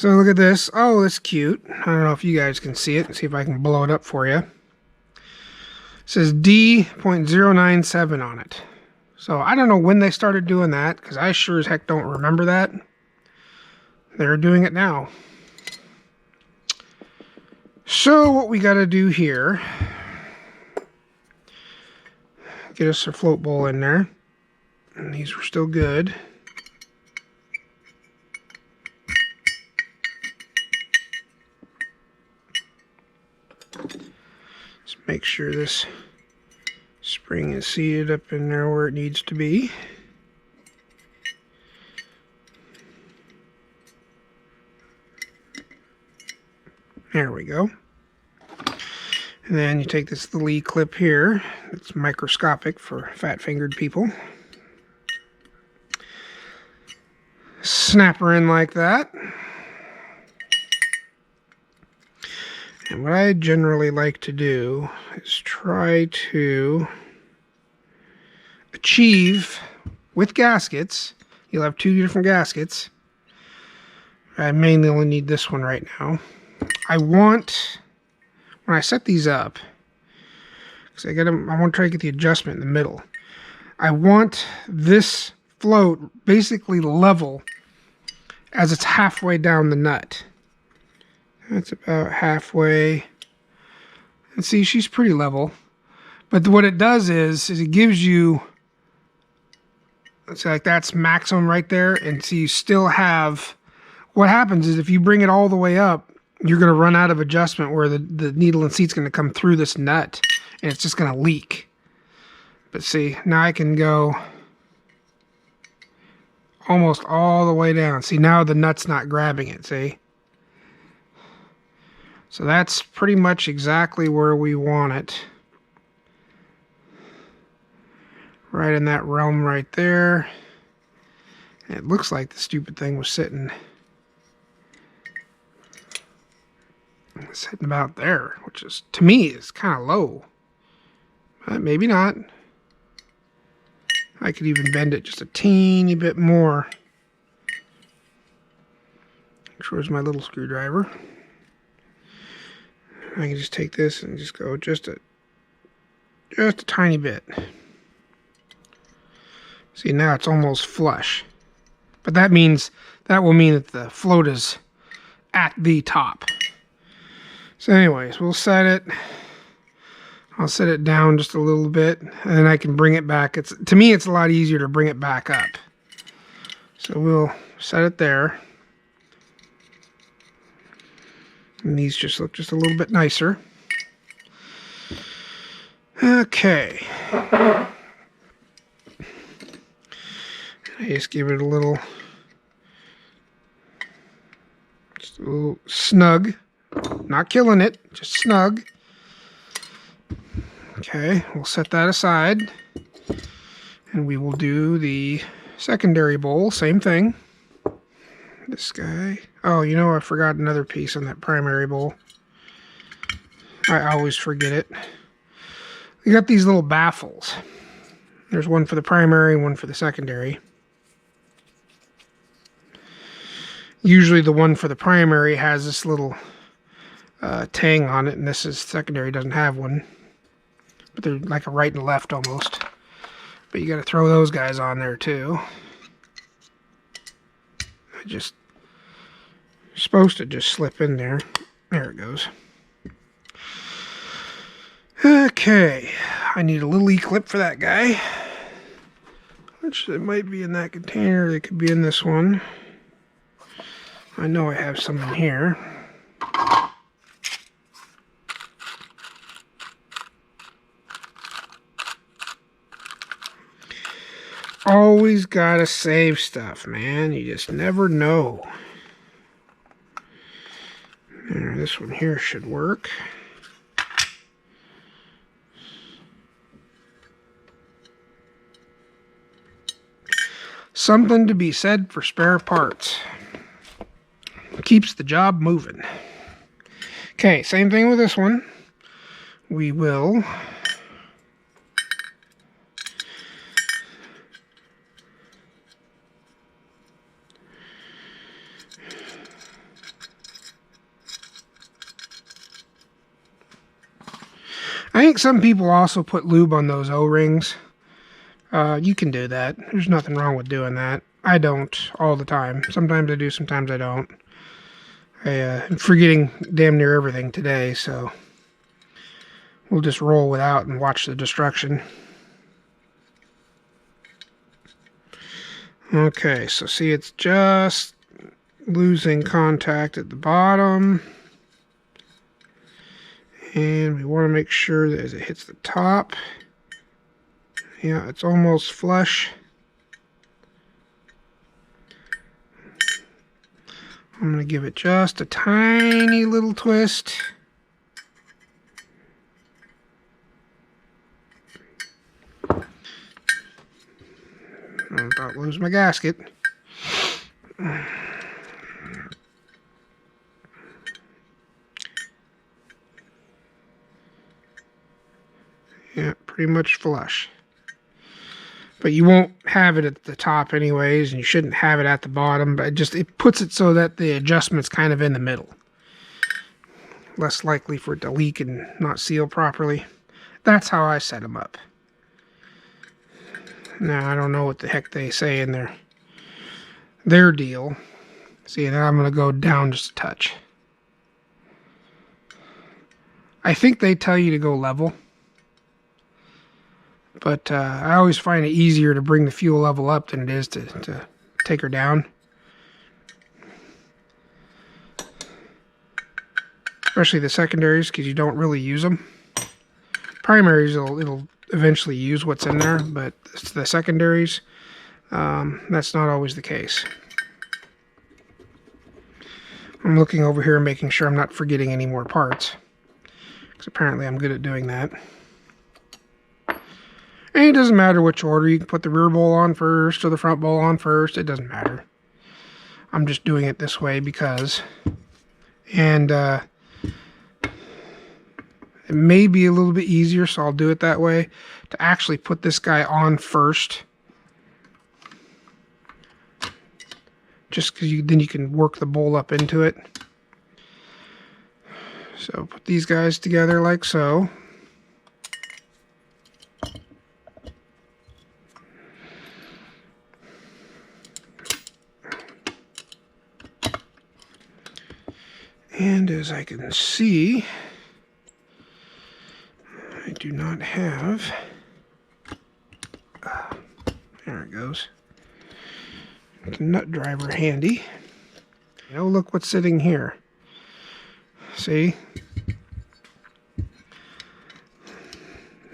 So look at this. Oh, that's cute. I don't know if you guys can see it. Let's see if I can blow it up for you. It says D.097 on it. So I don't know when they started doing that, because I sure as heck don't remember that. They're doing it now. So what we got to do here, get us a float bowl in there. And these are still good. Just make sure this spring is seated up in there where it needs to be. There we go. And then you take this little E-clip here. It's microscopic for fat-fingered people. Snap her in like that. And what I generally like to do is try to achieve, with gaskets, you'll have two different gaskets. I mainly only need this one right now. I want, when I set these up, because I want to try to get the adjustment in the middle. I want this float basically level as it's halfway down the nut. That's about halfway. And see, she's pretty level. But what it does is it gives you, let's say like that's maximum right there. And so you still have, what happens is if you bring it all the way up, you're going to run out of adjustment where the needle and seat's going to come through this nut. And it's just going to leak. But see, now I can go almost all the way down. See, now the nut's not grabbing it, see? So that's pretty much exactly where we want it. Right in that realm right there. And it looks like the stupid thing was sitting about there, which is, to me, is kind of low. But maybe not. I could even bend it just a teeny bit more. Where's my little screwdriver? I can just take this and just go just a tiny bit. See, now it's almost flush. But that will mean that the float is at the top. So anyways, we'll set it. I'll set it down just a little bit, and then I can bring it back. To me, it's a lot easier to bring it back up. So we'll set it there. And these just look just a little bit nicer. Okay. I just give it a little snug. Not killing it, just snug. Okay, we'll set that aside. And we will do the secondary bowl, same thing. This guy. Oh, you know, I forgot another piece on that primary bowl. I always forget it. We got these little baffles. There's one for the primary and one for the secondary. Usually the one for the primary has this little tang on it, and this is secondary, doesn't have one. But they're like a right and left almost. But you got to throw those guys on there too. You're supposed to just slip in there. There it goes. Okay, I need a little E-clip for that guy. Which it might be in that container. It could be in this one. I know I have some in here. Always gotta save stuff, man. You just never know. There, this one here should work. Something to be said for spare parts. Keeps the job moving. Okay, same thing with this one. We will I think some people also put lube on those O-rings. You can do that. There's nothing wrong with doing that. I don't all the time. Sometimes I do, sometimes I don't. I'm forgetting damn near everything today, so we'll just roll without and watch the destruction. Okay, so see, it's just losing contact at the bottom. And we want to make sure that as it hits the top, yeah, it's almost flush. I'm going to give it just a tiny little twist. I'm about to lose my gasket. Yeah, pretty much flush. But you won't have it at the top anyways, and you shouldn't have it at the bottom, but it puts it so that the adjustment's kind of in the middle. Less likely for it to leak and not seal properly. That's how I set them up. Now, I don't know what the heck they say in their deal. See, now I'm going to go down just a touch. I think they tell you to go level. But I always find it easier to bring the fuel level up than it is to take her down. Especially the secondaries, because you don't really use them. Primaries, it'll eventually use what's in there, but it's the secondaries, that's not always the case. I'm looking over here and making sure I'm not forgetting any more parts, because apparently I'm good at doing that. And it doesn't matter which order. You can put the rear bowl on first or the front bowl on first. It doesn't matter. I'm just doing it this way because... And it may be a little bit easier, so I'll do it that way. To actually put this guy on first. Just because then you can work the bowl up into it. So put these guys together like so. And as I can see, I do not have, there it goes, the nut driver handy. You know, look what's sitting here. See?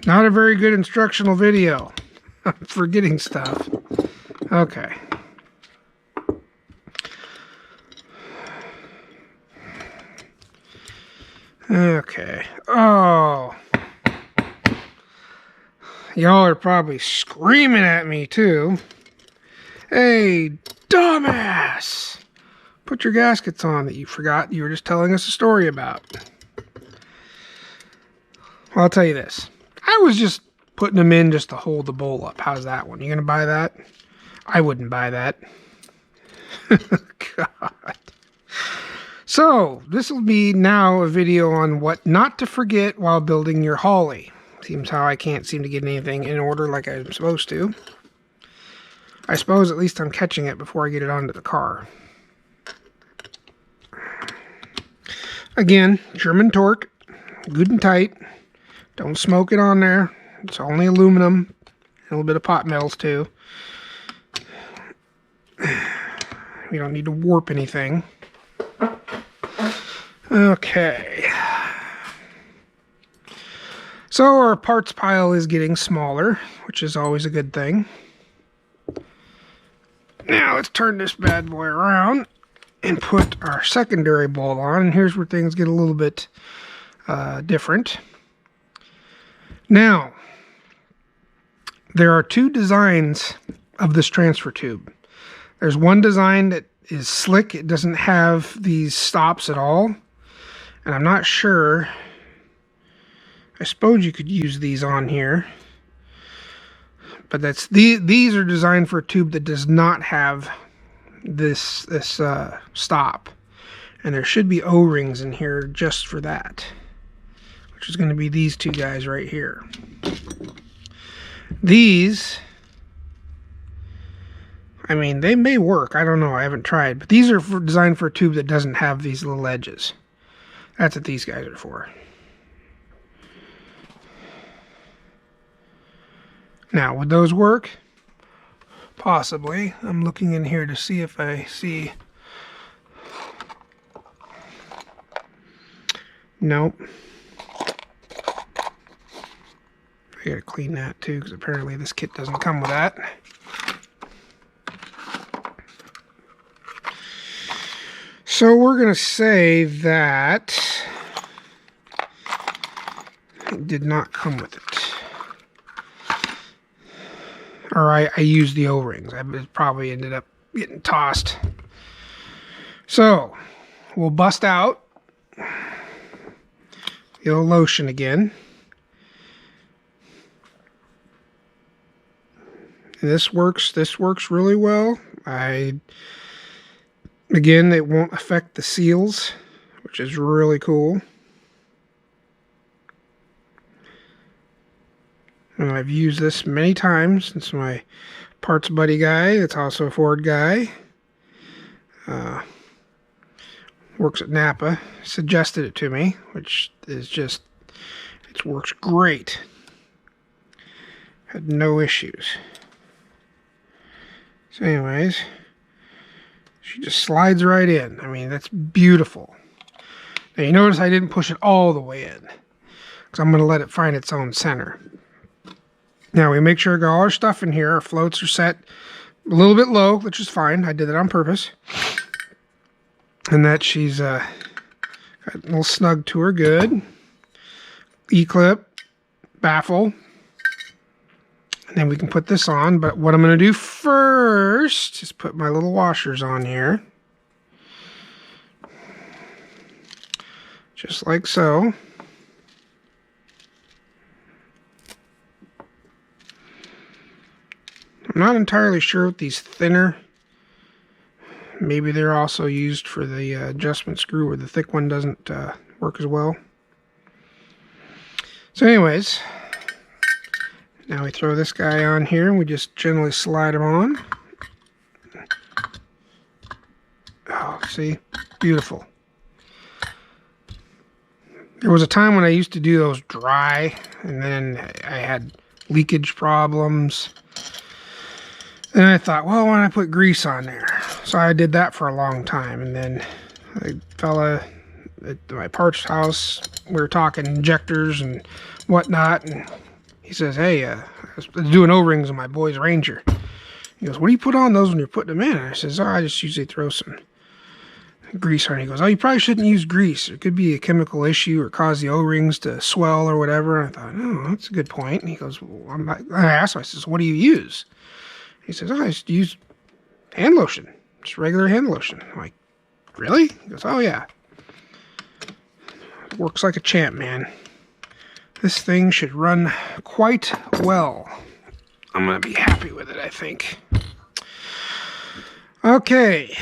Not a very good instructional video. I'm forgetting stuff. Okay. Okay. Oh. Y'all are probably screaming at me too. Hey, dumbass! Put your gaskets on that you forgot you were just telling us a story about. Well, I'll tell you this. I was just putting them in just to hold the bowl up. How's that one? You gonna buy that? I wouldn't buy that. God. So, this will be now a video on what not to forget while building your Holley. Seems how I can't seem to get anything in order like I'm supposed to. I suppose at least I'm catching it before I get it onto the car. Again, German torque, good and tight. Don't smoke it on there. It's only aluminum, a little bit of pot metals too. We don't need to warp anything. Okay. So our parts pile is getting smaller, which is always a good thing. Now let's turn this bad boy around and put our secondary bowl on. And here's where things get a little bit different. Now, there are two designs of this transfer tube. There's one design that is slick. It doesn't have these stops at all. And I'm not sure. I suppose you could use these on here. But these are designed for a tube that does not have this stop. And there should be O-rings in here just for that. Which which is going to be these two guys right here. These, I mean, they may work. I don't know. I haven't tried. But these are designed for a tube that doesn't have these little edges. That's what these guys are for. Now, would those work? Possibly. I'm looking in here to see if I see. Nope. I gotta clean that too, because apparently this kit doesn't come with that. So we're gonna say that it did not come with it. Or I used the O-rings. I probably ended up getting tossed. So we'll bust out the old lotion again. This works really well. Again, it won't affect the seals, which is really cool. And I've used this many times since my parts buddy guy, that's also a Ford guy, works at Napa, suggested it to me, which is just, it works great. Had no issues. So anyways, she just slides right in. I mean, that's beautiful. Now you notice I didn't push it all the way in, because I'm going to let it find its own center. Now we make sure we got all our stuff in here. Our floats are set a little bit low, which is fine. I did that on purpose. And that she's got a little snug to her, good. E-clip, baffle. And then we can put this on. But what I'm going to do first is put my little washers on here. Just like so. I'm not entirely sure with these thinner. Maybe they're also used for the adjustment screw where the thick one doesn't work as well. So anyways, now we throw this guy on here and we just gently slide him on. Oh, see? Beautiful. There was a time when I used to do those dry, and then I had leakage problems. And I thought, well, why don't I put grease on there? So I did that for a long time. And then a fella at my parts house, we were talking injectors and whatnot. And he says, hey, I was doing O-rings on my boy's Ranger. He goes, what do you put on those when you're putting them in? And I says, oh, I just usually throw some grease on. He goes, oh, you probably shouldn't use grease. It could be a chemical issue or cause the O-rings to swell or whatever. And I thought, oh, that's a good point. And he goes, well, I asked him, I says, what do you use? He says, oh, I just use hand lotion. Just regular hand lotion. I'm like, really? He goes, oh, yeah. It works like a champ, man. This thing should run quite well. I'm going to be happy with it, I think. Okay.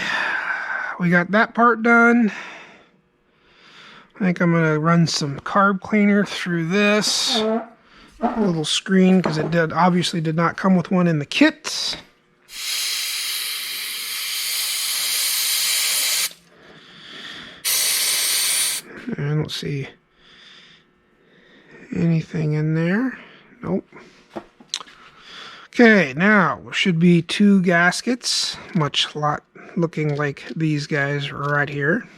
We got that part done. I think I'm going to run some carb cleaner through this little screen, because it obviously did not come with one in the kit. And let's see, anything in there? Nope. Okay, now should be two gaskets, much lot looking like these guys right here.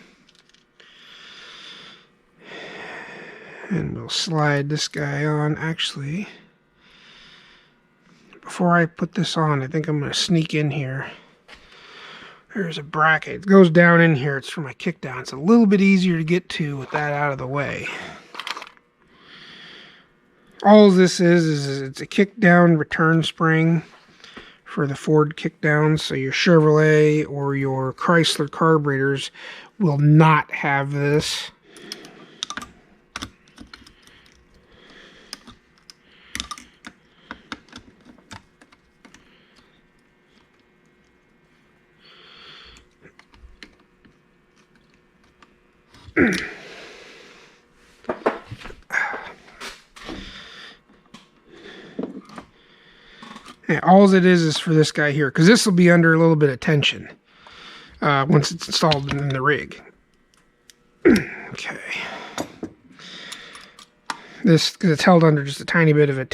And we'll slide this guy on. Actually, before I put this on, I think I'm going to sneak in here. There's a bracket. It goes down in here. It's for my kickdown. It's a little bit easier to get to with that out of the way. All this is it's a kickdown return spring for the Ford kickdowns. So your Chevrolet or your Chrysler carburetors will not have this. And all it is for this guy here, because this will be under a little bit of tension once it's installed in the rig. Okay. This, because it's held under just a tiny bit of a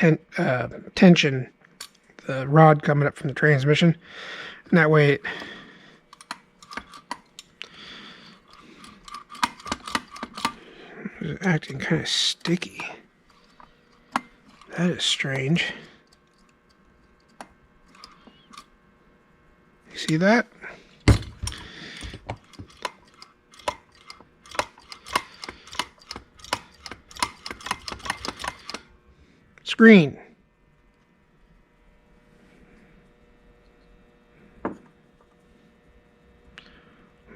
tension, the rod coming up from the transmission, and that way it's acting kind of sticky. That is strange. You see that? Screen.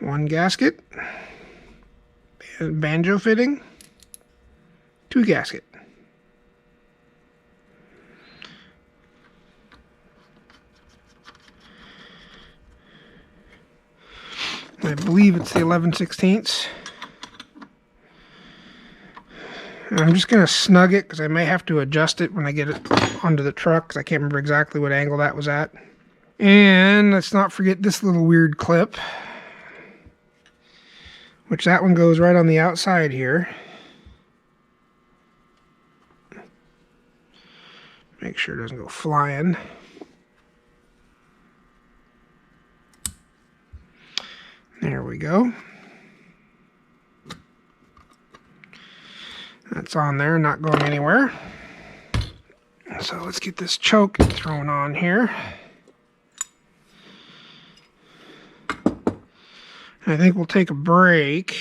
One gasket. Banjo fitting. 2 gasket. I believe it's the 11/16. And I'm just going to snug it because I may have to adjust it when I get it onto the truck because I can't remember exactly what angle that was at. And let's not forget this little weird clip, which that one goes right on the outside here. Make sure it doesn't go flying. There we go. That's on there, not going anywhere. So let's get this choke thrown on here. I think we'll take a break.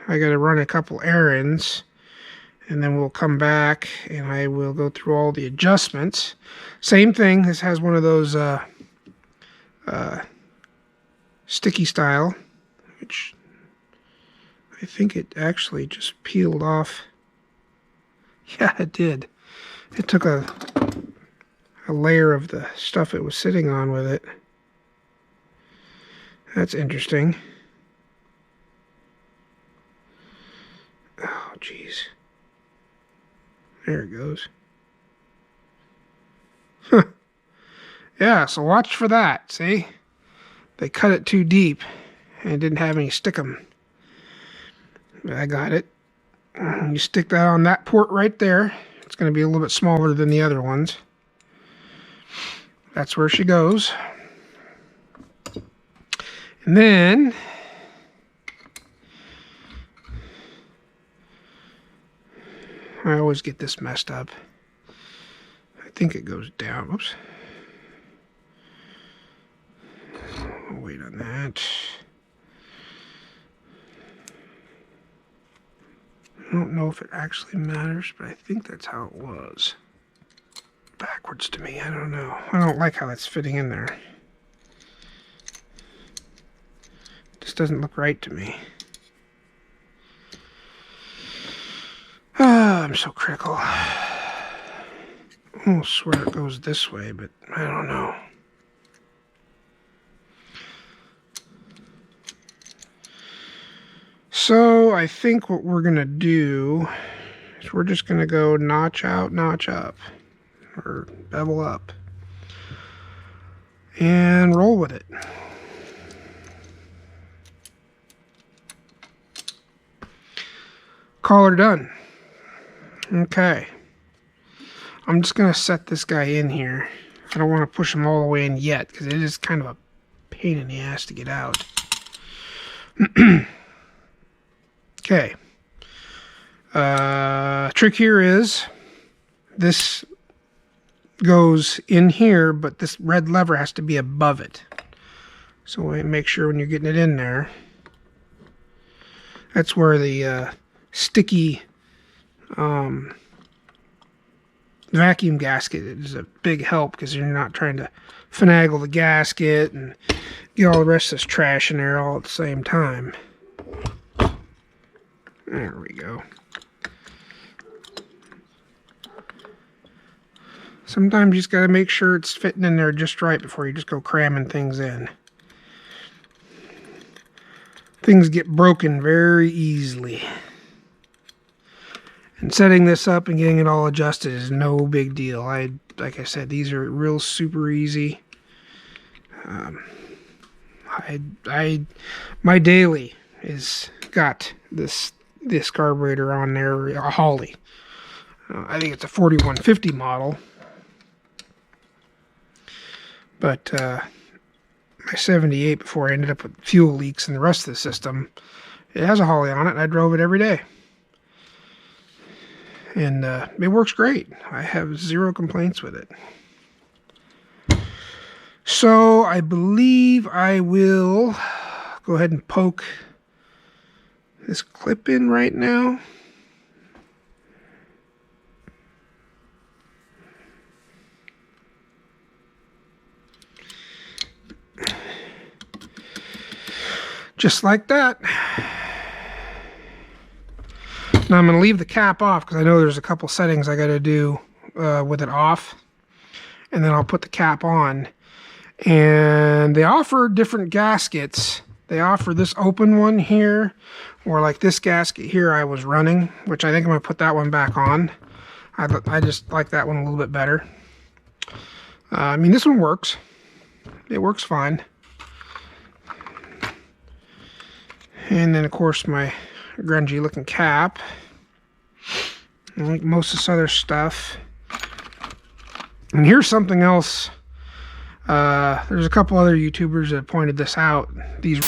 I got to run a couple errands, and then we'll come back and I will go through all the adjustments. Same thing, this has one of those sticky style, which I think it actually just peeled off. Yeah, it did. It took a layer of the stuff it was sitting on with it. That's interesting. Oh, jeez. There it goes. Huh. Yeah, so watch for that, see? They cut it too deep and it didn't have any stickum. I got it. You stick that on that port right there. It's going to be a little bit smaller than the other ones. That's where she goes. And then I always get this messed up. I think it goes down. Oops. I'll wait on that. I don't know if it actually matters, but I think that's how it was. Backwards to me, I don't know. I don't like how that's fitting in there. Just doesn't look right to me. Ah, I'm so critical. I almost swear it goes this way, but I don't know. So I think what we're going to do is we're just going to go notch out, notch up, or bevel up, and roll with it. Call her done. Okay. I'm just going to set this guy in here. I don't want to push him all the way in yet because it is kind of a pain in the ass to get out. Okay. Trick here is this goes in here, but this red lever has to be above it. So make sure when you're getting it in there, that's where the sticky vacuum gasket is a big help because you're not trying to finagle the gasket and get all the rest of this trash in there all at the same time. There we go. Sometimes you just got to make sure it's fitting in there just right before you just go cramming things in. Things get broken very easily. And setting this up and getting it all adjusted is no big deal. Like I said, these are real super easy. My daily is got this carburetor on there, a Holley. I think it's a 4150 model. But my 78, before I ended up with fuel leaks in the rest of the system, it has a Holley on it, and I drove it every day. And it works great. I have zero complaints with it. So I believe I will go ahead and poke this clip in right now. Just like that. Now I'm going to leave the cap off because I know there's a couple settings I got to do with it off. And then I'll put the cap on. And they offer different gaskets. They offer this open one here, or like this gasket here I was running, which I think I'm going to put that one back on. I just like that one a little bit better. I mean, this one works. It works fine. And then, of course, my grungy looking cap. And like most of this other stuff. And here's something else. There's a couple other YouTubers that pointed this out. These